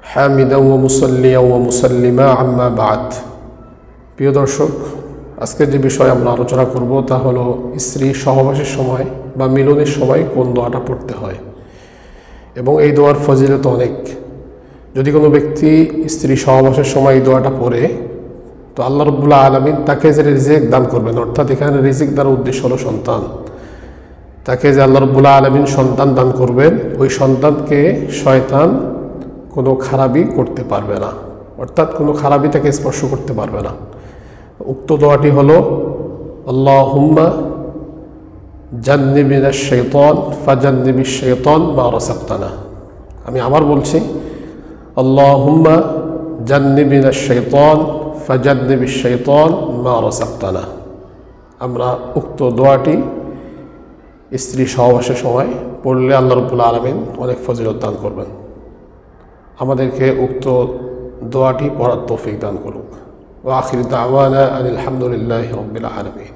حامدا ومصليا ومسلما عما بعد। প্রিয় দর্শক, আজকে যে বিষয়ে আমরা আলোচনা করব তা হলো স্ত্রী সহবাসের সময় বা মিলনের সময় কোন দোয়াটা পড়তে হয় এবং এই দোয়ার ফজিলত অনেক। যদি কোনো ব্যক্তি স্ত্রী সহবাসের সময় এই দোয়াটা পড়ে তো আল্লাহ রাব্বুল আলামিন তাকে যে রিজিক দান করবেন, অর্থাৎ এখানে রিজিক দ্বারা উদ্দেশ্য হলো সন্তান। তাকে যে আল্লাহ রাব্বুল আলামিন সন্তান দান করবেন, ওই সন্তানকে শয়তান কোনো খারাপই করতে পারবে না, অর্থাৎ কোনো খারাপই তাকে স্পর্শ করতে পারবে না। উক্ত দোয়াটি হলো আল্লাহুম্মা জান্নিবিনাশ শাইতান ফাজান্নিবিশ শাইতান মা রাযাকতানা। আমি আবার বলছি, আল্লাহুম্মা জান্নিবিনাশ শাইতান ফাজান্নিবিশ শাইতান মা রাযাকতানা। আমরা উক্ত দোয়াটি স্ত্রী সহবাসের সময় পড়লে আল্লাহ রাব্বুল আলামিন অনেক ফজিলত দান করবেন। আমাদেরকে উক্ত দোয়াটি পড়ার তৌফিক দান করুক। ওয়া আখিরু দাওয়ানা আনিল হামদুলিল্লাহি রাব্বিল আলামিন।